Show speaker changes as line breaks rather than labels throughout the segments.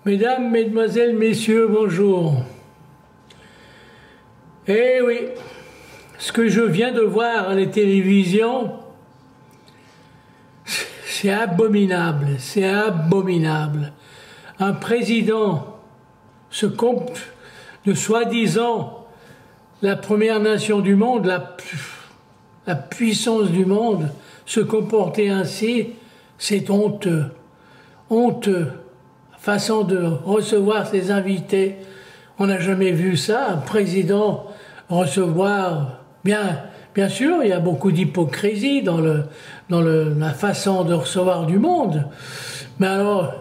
Mesdames, Mesdemoiselles, Messieurs, bonjour. Eh oui, ce que je viens de voir à la télévision, c'est abominable, c'est abominable. Un président se compte de soi-disant la première nation du monde, la puissance du monde, se comporter ainsi, c'est honteux. Honteux. Façon de recevoir ses invités. On n'a jamais vu ça, un président recevoir. Bien sûr, il y a beaucoup d'hypocrisie dans la façon de recevoir du monde. Mais alors,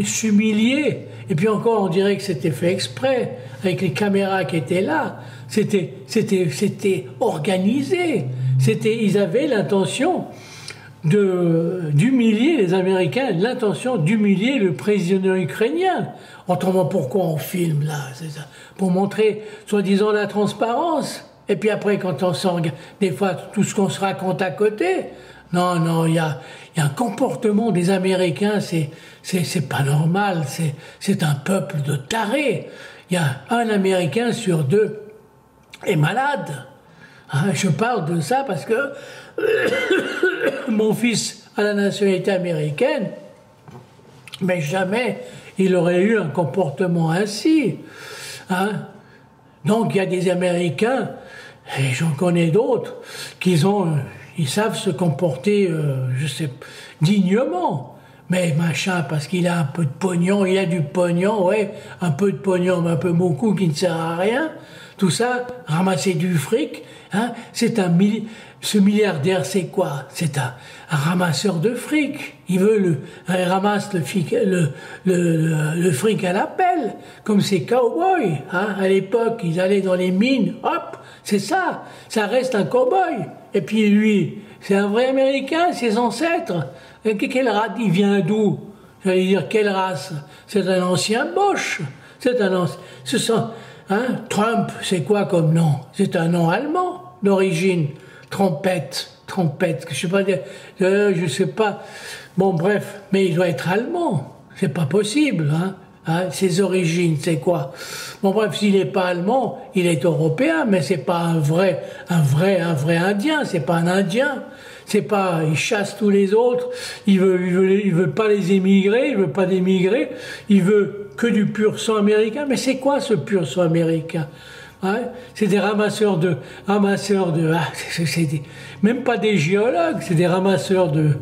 s'humilier, et puis encore, on dirait que c'était fait exprès, avec les caméras qui étaient là. C'était organisé. Ils avaient l'intention d'humilier les Américains, l'intention d'humilier le président ukrainien. Autrement, pourquoi on filme là? C'est ça. Pour montrer, soi-disant, la transparence. Et puis après, quand on sent des fois tout ce qu'on se raconte à côté, non, il y a un comportement des Américains, c'est pas normal, c'est un peuple de tarés. Il y a un Américain sur deux est malade. Hein, je parle de ça parce que mon fils a la nationalité américaine, mais jamais il aurait eu un comportement ainsi. Hein. Donc il y a des Américains, et j'en connais d'autres, ils savent se comporter, dignement. Mais machin, parce qu'il a un peu de pognon, il a du pognon, ouais, un peu de pognon, mais un peu beaucoup qui ne sert à rien. Tout ça, ramasser du fric, hein, ce milliardaire, c'est quoi? C'est un ramasseur de fric. Il ramasse le fric à la pelle, comme ces cow-boys. Hein. À l'époque, ils allaient dans les mines, hop, c'est ça. Ça reste un cow-boy. Et puis lui, c'est un vrai Américain, ses ancêtres. Quelle race? Il vient d'où? J'allais dire, quelle race? C'est un ancien Bosch. Trump, c'est quoi comme nom? C'est un nom allemand d'origine. Trompette, je sais pas. Bon, bref, mais il doit être allemand. C'est pas possible, hein. Ses origines, c'est quoi? Bon, bref, s'il n'est pas allemand, il est européen, mais c'est pas un vrai Indien, c'est pas un Indien. C'est pas, il chasse tous les autres, il veut pas les émigrer, il veut pas d'émigrer, il veut que du pur sang américain. Mais c'est quoi ce pur sang américain? Hein? C'est des ramasseurs de, même pas des géologues, c'est des ramasseurs de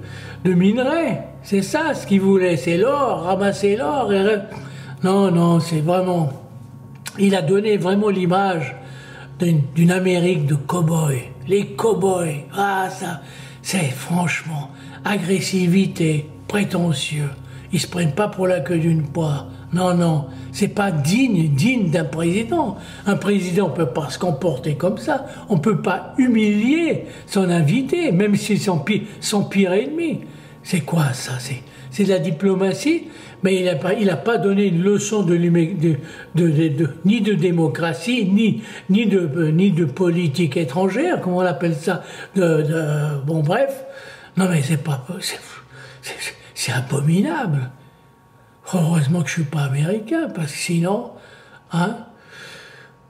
minerais. C'est ça ce qu'ils voulaient, c'est l'or, ramasser l'or. Non, c'est vraiment, il a donné vraiment l'image d'une Amérique de cow-boys. Les cow-boys, ça, c'est franchement agressivité, prétentieux. Ils se prennent pas pour la queue d'une poire. Non, c'est pas digne d'un président. Un président peut pas se comporter comme ça. On peut pas humilier son invité, même si c'est son pire ennemi. C'est quoi ça? C'est de la diplomatie, mais il a pas donné une leçon ni de démocratie, ni de politique étrangère, comment on appelle ça, bon bref. Non mais c'est abominable. Heureusement que je suis pas américain, parce que sinon, hein.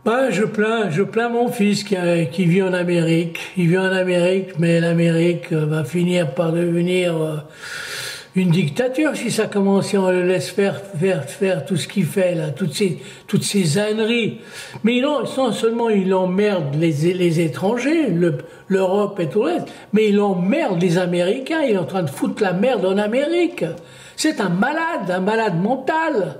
Je plains mon fils qui vit en Amérique. Il vit en Amérique, mais l'Amérique va finir par devenir une dictature si ça commence, si on le laisse faire tout ce qu'il fait là, toutes ces âneries. Mais non seulement il emmerde les étrangers, l'Europe et tout le reste, mais il emmerde les Américains. Il est en train de foutre la merde en Amérique. C'est un malade mental.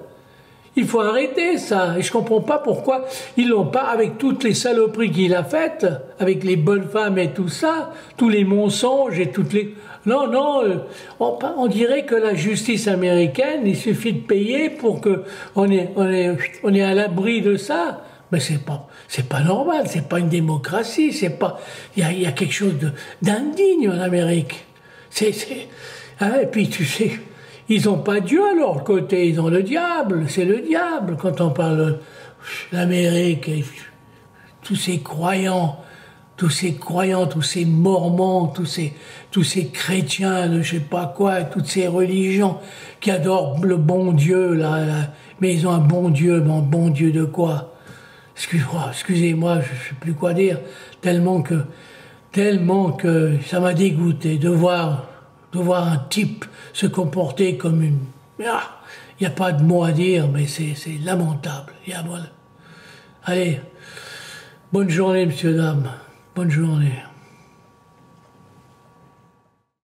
Il faut arrêter ça. Et je comprends pas pourquoi ils l'ont pas, avec toutes les saloperies qu'il a faites, avec les bonnes femmes et tout ça, tous les mensonges et toutes les... Non, on dirait que la justice américaine, il suffit de payer pour que on est à l'abri de ça. Mais c'est pas normal, c'est pas une démocratie, c'est pas... Il y a quelque chose d'indigne en Amérique. Et puis tu sais... Ils n'ont pas Dieu à leur côté, ils ont le diable, c'est le diable. Quand on parle de l'Amérique, tous ces croyants tous ces croyants, tous ces mormons, tous ces chrétiens de je sais pas quoi, toutes ces religions qui adorent le bon Dieu, là. Mais ils ont un bon Dieu, mais un bon Dieu de quoi? Excusez-moi, je ne sais plus quoi dire, tellement que ça m'a dégoûté de voir un type se comporter comme une... Ah, il n'y a pas de mots à dire, mais c'est lamentable. Voilà. Allez, bonne journée, monsieur, dame. Bonne journée.